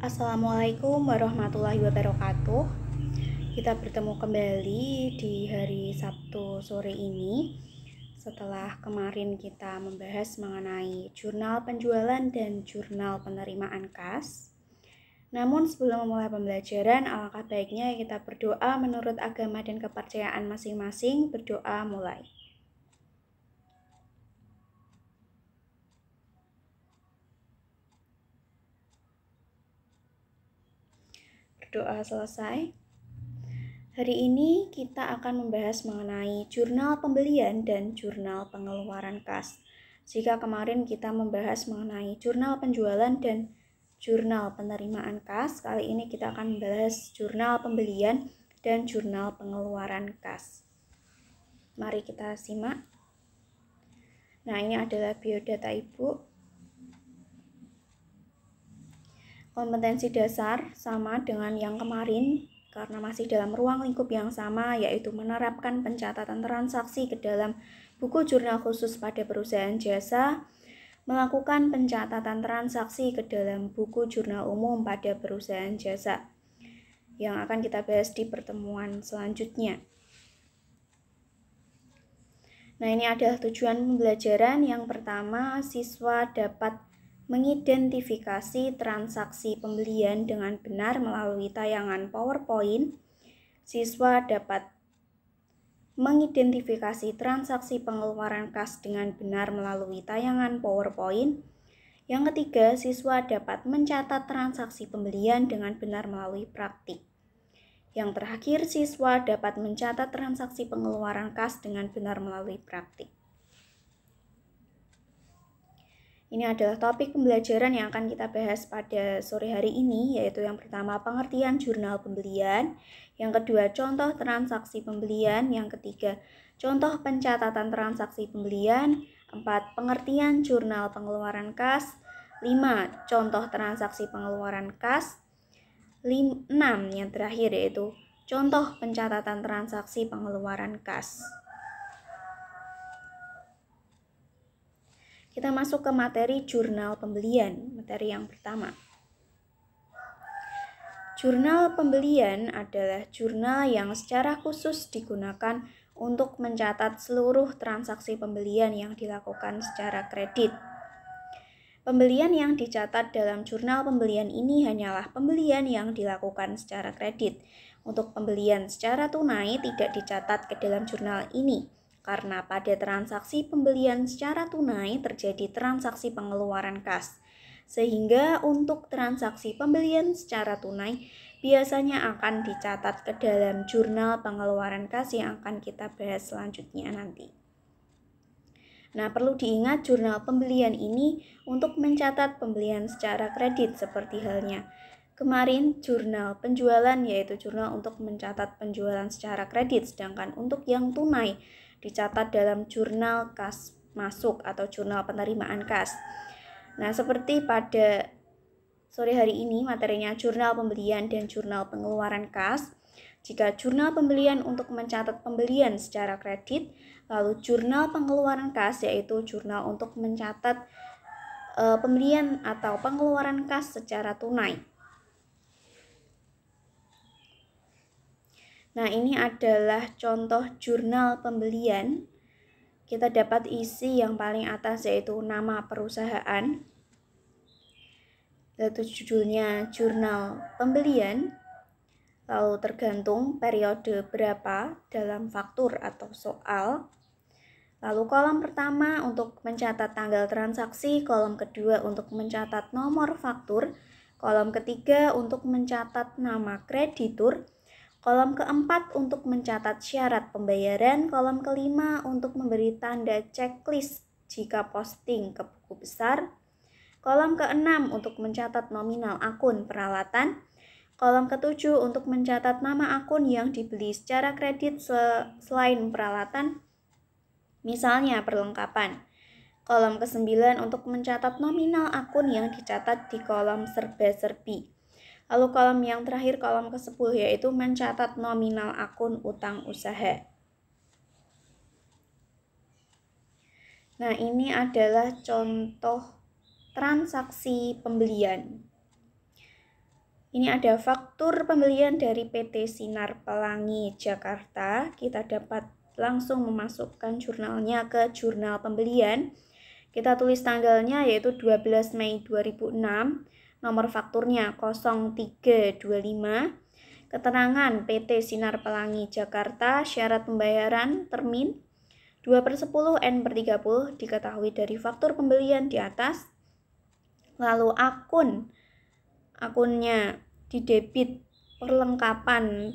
Assalamualaikum warahmatullahi wabarakatuh. Kita bertemu kembali di hari Sabtu sore ini. Setelah kemarin kita membahas mengenai jurnal penjualan dan jurnal penerimaan kas. Namun sebelum memulai pembelajaran, alangkah baiknya kita berdoa menurut agama dan kepercayaan masing-masing. Berdoa mulai. Berdoa selesai. Hari ini kita akan membahas mengenai jurnal pembelian dan jurnal pengeluaran kas. Jika kemarin kita membahas mengenai jurnal penjualan dan jurnal penerimaan kas, kali ini kita akan membahas jurnal pembelian dan jurnal pengeluaran kas. Mari kita simak. Nah, ini adalah biodata Ibu. Kompetensi dasar sama dengan yang kemarin, karena masih dalam ruang lingkup yang sama, yaitu menerapkan pencatatan transaksi ke dalam buku jurnal khusus pada perusahaan jasa, melakukan pencatatan transaksi ke dalam buku jurnal umum pada perusahaan jasa, yang akan kita bahas di pertemuan selanjutnya. Nah, ini adalah tujuan pembelajaran. Yang pertama, siswa dapat mengidentifikasi transaksi pembelian dengan benar melalui tayangan PowerPoint. Siswa dapat mengidentifikasi transaksi pengeluaran kas dengan benar melalui tayangan PowerPoint. Yang ketiga, siswa dapat mencatat transaksi pembelian dengan benar melalui praktik. Yang terakhir, siswa dapat mencatat transaksi pengeluaran kas dengan benar melalui praktik. Ini adalah topik pembelajaran yang akan kita bahas pada sore hari ini, yaitu yang pertama pengertian jurnal pembelian, yang kedua contoh transaksi pembelian, yang ketiga contoh pencatatan transaksi pembelian, 4 pengertian jurnal pengeluaran kas, 5 contoh transaksi pengeluaran kas, 6 yang terakhir yaitu contoh pencatatan transaksi pengeluaran kas. Kita masuk ke materi jurnal pembelian, materi yang pertama. Jurnal pembelian adalah jurnal yang secara khusus digunakan untuk mencatat seluruh transaksi pembelian yang dilakukan secara kredit. Pembelian yang dicatat dalam jurnal pembelian ini hanyalah pembelian yang dilakukan secara kredit. Untuk pembelian secara tunai tidak dicatat ke dalam jurnal ini, karena pada transaksi pembelian secara tunai terjadi transaksi pengeluaran kas. Sehingga untuk transaksi pembelian secara tunai biasanya akan dicatat ke dalam jurnal pengeluaran kas yang akan kita bahas selanjutnya nanti. Nah, perlu diingat jurnal pembelian ini untuk mencatat pembelian secara kredit seperti halnya kemarin jurnal penjualan, yaitu jurnal untuk mencatat penjualan secara kredit, sedangkan untuk yang tunai dicatat dalam jurnal kas masuk atau jurnal penerimaan kas. Nah, seperti pada sore hari ini materinya jurnal pembelian dan jurnal pengeluaran kas. Jika jurnal pembelian untuk mencatat pembelian secara kredit, lalu jurnal pengeluaran kas yaitu jurnal untuk mencatat pembelian atau pengeluaran kas secara tunai. Nah, ini adalah contoh jurnal pembelian. Kita dapat isi yang paling atas yaitu nama perusahaan. Yaitu judulnya jurnal pembelian. Lalu tergantung periode berapa dalam faktur atau soal. Lalu kolom pertama untuk mencatat tanggal transaksi, kolom kedua untuk mencatat nomor faktur, kolom ketiga untuk mencatat nama kreditur, kolom keempat untuk mencatat syarat pembayaran, kolom kelima untuk memberi tanda checklist jika posting ke buku besar, kolom keenam untuk mencatat nominal akun peralatan, kolom ketujuh untuk mencatat nama akun yang dibeli secara kredit selain peralatan, misalnya perlengkapan. Kolom ke-9 untuk mencatat nominal akun yang dicatat di kolom serba-serbi. Lalu kolom yang terakhir, kolom ke-10, yaitu mencatat nominal akun utang usaha. Nah, ini adalah contoh transaksi pembelian. Ini ada faktur pembelian dari PT Sinar Pelangi Jakarta. Kita dapat langsung memasukkan jurnalnya ke jurnal pembelian. Kita tulis tanggalnya yaitu 12 Mei 2006, nomor fakturnya 0325, keterangan PT Sinar Pelangi Jakarta, syarat pembayaran termin 2/10 N/30 diketahui dari faktur pembelian di atas. Lalu akunnya didebit perlengkapan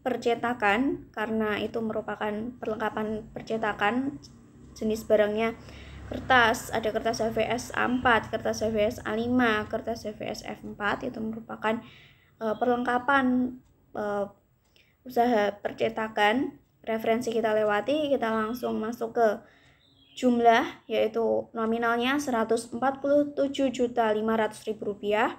percetakan karena itu merupakan perlengkapan percetakan, jenis barangnya kertas, ada kertas HVS A4, kertas HVS A5, kertas HVS F4, itu merupakan perlengkapan usaha percetakan. Referensi kita lewati, kita langsung masuk ke jumlah, yaitu nominalnya Rp147.500.000.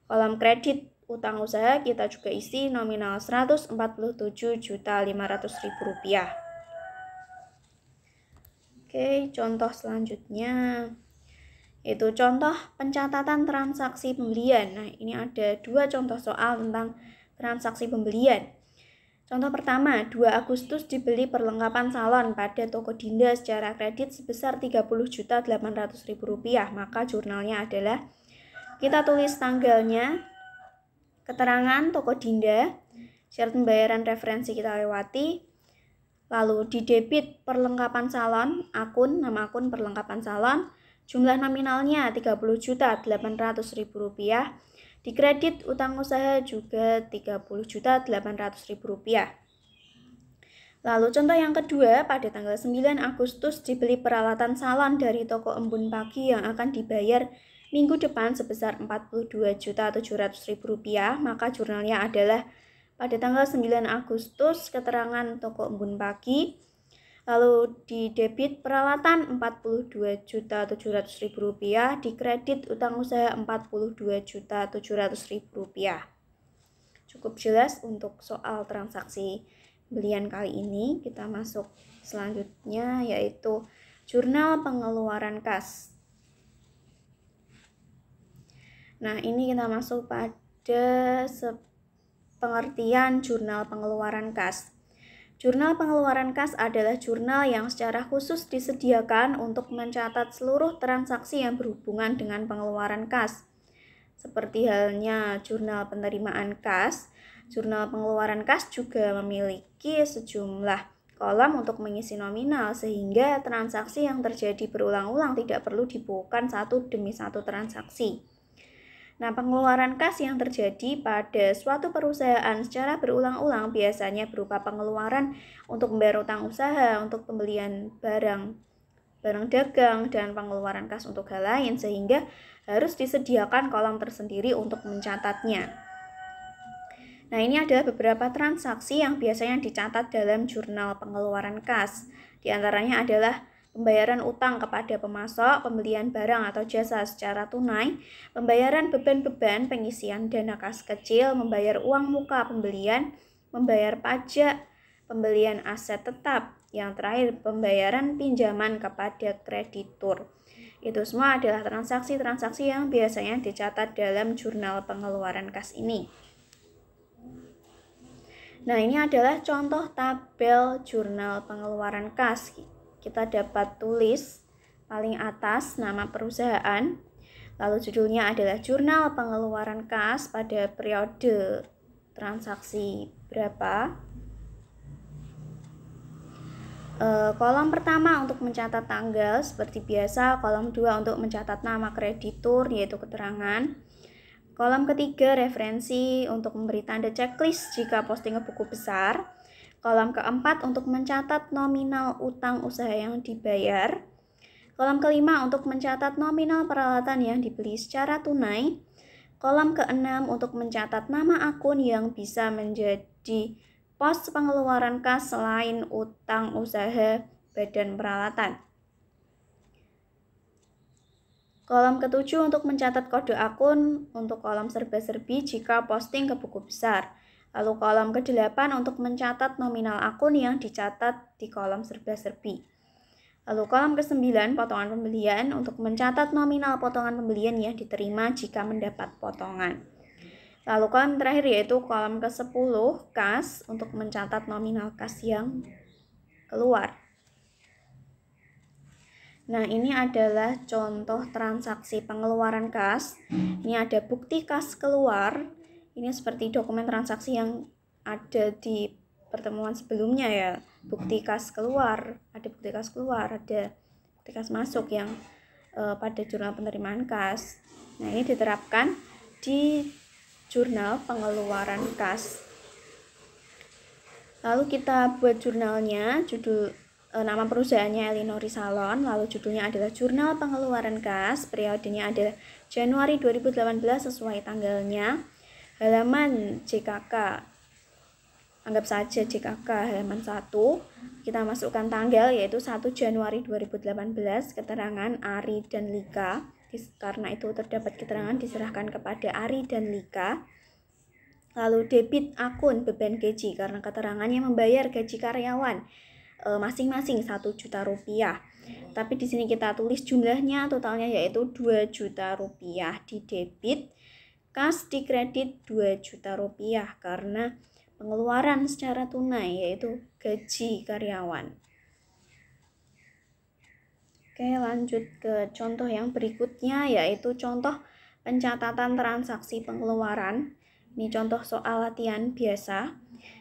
Kolom kredit utang usaha kita juga isi nominal Rp147.500.000. Oke, contoh selanjutnya yaitu contoh pencatatan transaksi pembelian. Nah, ini ada 2 contoh soal tentang transaksi pembelian. Contoh pertama, 2 Agustus dibeli perlengkapan salon pada toko Dinda secara kredit sebesar Rp30.800.000. Maka jurnalnya adalah, kita tulis tanggalnya, keterangan toko Dinda, syarat pembayaran referensi kita lewati, lalu didebit perlengkapan salon, nama akun perlengkapan salon, jumlah nominalnya Rp30.800.000, dikredit utang usaha juga Rp30.800.000. Lalu contoh yang kedua, pada tanggal 9 Agustus dibeli peralatan salon dari toko Embun Pagi yang akan dibayar minggu depan sebesar Rp42.700.000. Maka jurnalnya adalah pada tanggal 9 Agustus keterangan toko Embun Pagi, lalu didebit peralatan Rp42.700.000, dikredit utang usaha Rp42.700.000. Cukup jelas untuk soal transaksi pembelian kali ini. Kita masuk selanjutnya yaitu jurnal pengeluaran kas. Nah, ini kita masuk pada pengertian jurnal pengeluaran kas. Jurnal pengeluaran kas adalah jurnal yang secara khusus disediakan untuk mencatat seluruh transaksi yang berhubungan dengan pengeluaran kas. Seperti halnya jurnal penerimaan kas, jurnal pengeluaran kas juga memiliki sejumlah kolom untuk mengisi nominal, sehingga transaksi yang terjadi berulang-ulang tidak perlu dibukukan satu demi satu transaksi. Nah, pengeluaran kas yang terjadi pada suatu perusahaan secara berulang-ulang biasanya berupa pengeluaran untuk membayar utang usaha, untuk pembelian barang dagang, dan pengeluaran kas untuk hal lain, sehingga harus disediakan kolom tersendiri untuk mencatatnya. Nah, ini adalah beberapa transaksi yang biasanya dicatat dalam jurnal pengeluaran kas. Di antaranya adalah pembayaran utang kepada pemasok, pembelian barang atau jasa secara tunai, pembayaran beban-beban, pengisian dana kas kecil, membayar uang muka pembelian, membayar pajak, pembelian aset tetap, yang terakhir pembayaran pinjaman kepada kreditur. Itu semua adalah transaksi-transaksi yang biasanya dicatat dalam jurnal pengeluaran kas ini. Nah, ini adalah contoh tabel jurnal pengeluaran kas. Kita dapat tulis paling atas nama perusahaan, lalu judulnya adalah jurnal pengeluaran kas pada periode transaksi berapa. Kolom pertama untuk mencatat tanggal seperti biasa, kolom 2 untuk mencatat nama kreditur yaitu keterangan, kolom ketiga referensi untuk memberi tanda checklist jika posting ke buku besar, kolom keempat untuk mencatat nominal utang usaha yang dibayar, kolom kelima untuk mencatat nominal peralatan yang dibeli secara tunai, kolom keenam untuk mencatat nama akun yang bisa menjadi pos pengeluaran kas selain utang usaha badan peralatan. Kolom ketujuh untuk mencatat kode akun untuk kolom serba-serbi jika posting ke buku besar. Lalu kolom ke-8 untuk mencatat nominal akun yang dicatat di kolom serba-serbi. Lalu kolom ke-9 potongan pembelian untuk mencatat nominal potongan pembelian yang diterima jika mendapat potongan. Lalu kolom terakhir yaitu kolom ke-10 kas untuk mencatat nominal kas yang keluar. Nah, ini adalah contoh transaksi pengeluaran kas. Ini ada bukti kas keluar. Ini seperti dokumen transaksi yang ada di pertemuan sebelumnya ya. Bukti kas keluar, ada bukti kas keluar, ada bukti kas masuk yang pada jurnal penerimaan kas. Nah, ini diterapkan di jurnal pengeluaran kas. Lalu kita buat jurnalnya, nama perusahaannya Elinori Salon, lalu judulnya adalah Jurnal Pengeluaran Kas, periodenya adalah Januari 2018 sesuai tanggalnya. Halaman JKK, anggap saja JKK halaman 1, kita masukkan tanggal yaitu 1 Januari 2018, keterangan Ari dan Lika, karena itu terdapat keterangan diserahkan kepada Ari dan Lika. Lalu debit akun beban gaji, karena keterangannya membayar gaji karyawan masing-masing 1 juta rupiah. Tapi di sini kita tulis jumlahnya totalnya yaitu 2 juta rupiah di debit, kas di kredit 2 juta rupiah karena pengeluaran secara tunai yaitu gaji karyawan. Oke, lanjut ke contoh yang berikutnya yaitu contoh pencatatan transaksi pengeluaran. Ini contoh soal latihan biasa.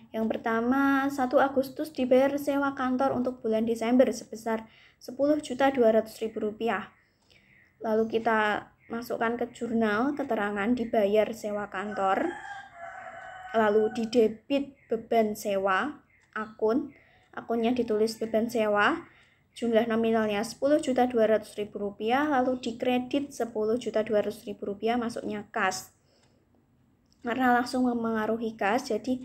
Yang pertama, 1 Agustus dibayar sewa kantor untuk bulan Desember sebesar Rp10.200.000. Lalu kita masukkan ke jurnal keterangan dibayar sewa kantor. Lalu di debit beban sewa, akunnya ditulis beban sewa, jumlah nominalnya Rp10.200.000, lalu di kredit Rp10.200.000 masuknya kas. Karena langsung memengaruhi kas, jadi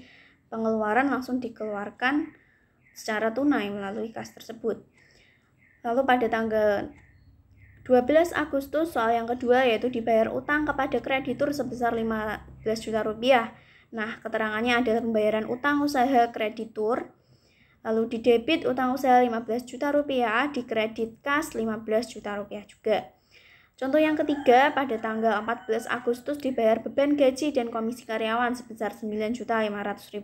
pengeluaran langsung dikeluarkan secara tunai melalui kas tersebut. Lalu pada tanggal 12 Agustus soal yang kedua yaitu dibayar utang kepada kreditur sebesar Rp15 juta. Nah, keterangannya adalah pembayaran utang usaha kreditur. Lalu di debit utang usaha Rp15 juta, di kredit kas Rp15 juta juga. Contoh yang ketiga, pada tanggal 14 Agustus dibayar beban gaji dan komisi karyawan sebesar Rp9.500.000.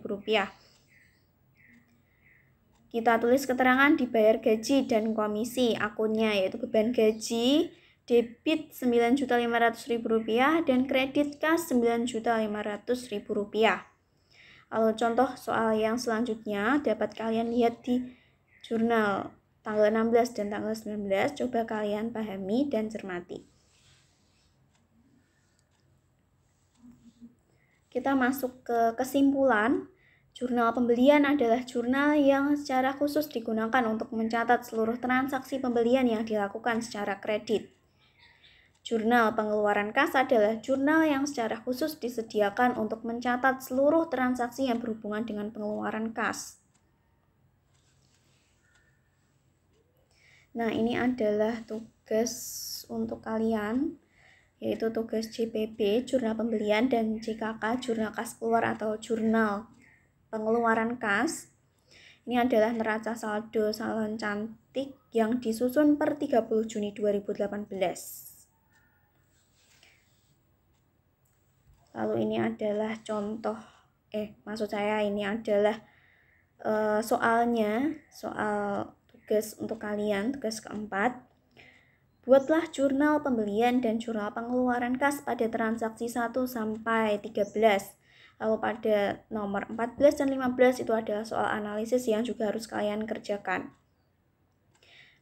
Kita tulis keterangan dibayar gaji dan komisi, akunnya yaitu beban gaji, debit Rp9.500.000 dan kredit kas Rp9.500.000. Lalu contoh soal yang selanjutnya dapat kalian lihat di jurnal tanggal 16 dan tanggal 19, coba kalian pahami dan cermati. Kita masuk ke kesimpulan. Jurnal pembelian adalah jurnal yang secara khusus digunakan untuk mencatat seluruh transaksi pembelian yang dilakukan secara kredit. Jurnal pengeluaran kas adalah jurnal yang secara khusus disediakan untuk mencatat seluruh transaksi yang berhubungan dengan pengeluaran kas. Nah, ini adalah tugas untuk kalian, yaitu tugas JPB, jurnal pembelian, dan JKK, jurnal kas keluar atau jurnal pengeluaran kas. Ini adalah neraca saldo salon cantik yang disusun per 30 Juni 2018. Lalu ini adalah contoh, ini adalah soalnya, soal tugas untuk kalian, tugas keempat. Buatlah jurnal pembelian dan jurnal pengeluaran kas pada transaksi 1 sampai 13. Lalu pada nomor 14 dan 15 itu adalah soal analisis yang juga harus kalian kerjakan.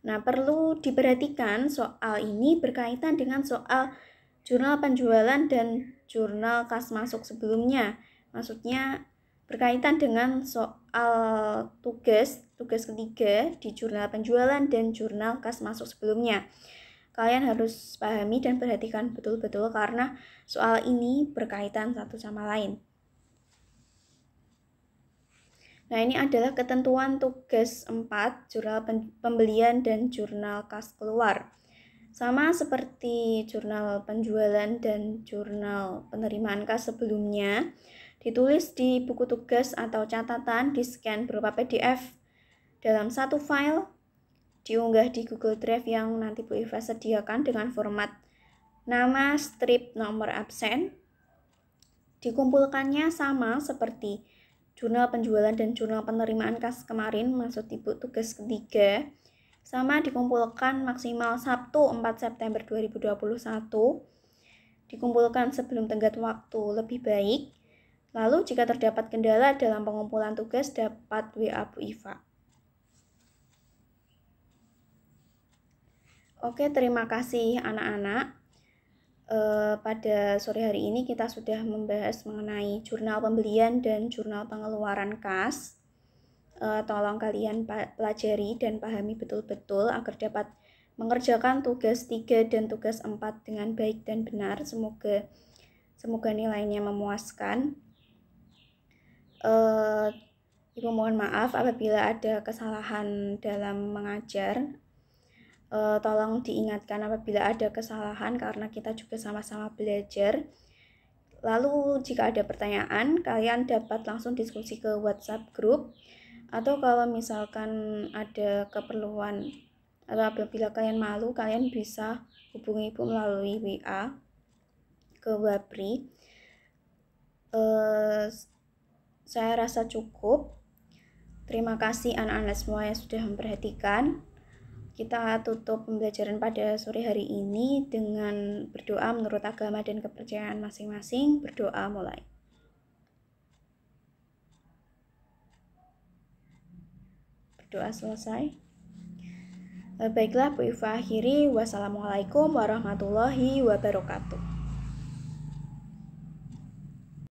Nah, perlu diperhatikan soal ini berkaitan dengan soal jurnal penjualan dan jurnal kas masuk sebelumnya. Maksudnya berkaitan dengan soal tugas ketiga di jurnal penjualan dan jurnal kas masuk sebelumnya. Kalian harus pahami dan perhatikan betul-betul karena soal ini berkaitan satu sama lain. Nah, ini adalah ketentuan tugas 4, jurnal pembelian dan jurnal kas keluar. Sama seperti jurnal penjualan dan jurnal penerimaan kas sebelumnya, ditulis di buku tugas atau catatan, di-scan berupa PDF dalam satu file, diunggah di Google Drive yang nanti Bu Eva sediakan dengan format nama, strip, nomor absen, Dikumpulkannya sama seperti jurnal penjualan dan jurnal penerimaan kas kemarin, maksud Ibu tugas ketiga, sama dikumpulkan maksimal Sabtu 4 September 2021, dikumpulkan sebelum tenggat waktu lebih baik. Lalu jika terdapat kendala dalam pengumpulan tugas dapat WA Bu Iva. Oke, terima kasih anak-anak. Pada sore hari ini kita sudah membahas mengenai jurnal pembelian dan jurnal pengeluaran kas. Tolong kalian pelajari dan pahami betul-betul agar dapat mengerjakan tugas 3 dan tugas 4 dengan baik dan benar. Semoga nilainya memuaskan. Ibu mohon maaf apabila ada kesalahan dalam mengajar. Tolong diingatkan apabila ada kesalahan karena kita juga sama-sama belajar. Lalu jika ada pertanyaan, kalian dapat langsung diskusi ke WhatsApp group, atau kalau misalkan ada keperluan atau apabila kalian malu, kalian bisa hubungi Ibu melalui WA ke Wapri. Saya rasa cukup. Terima kasih anak-anak semua yang sudah memperhatikan. Kita tutup pembelajaran pada sore hari ini dengan berdoa menurut agama dan kepercayaan masing-masing. Berdoa mulai. Berdoa selesai. Baiklah Bu Iva akhiri. Wassalamualaikum warahmatullahi wabarakatuh.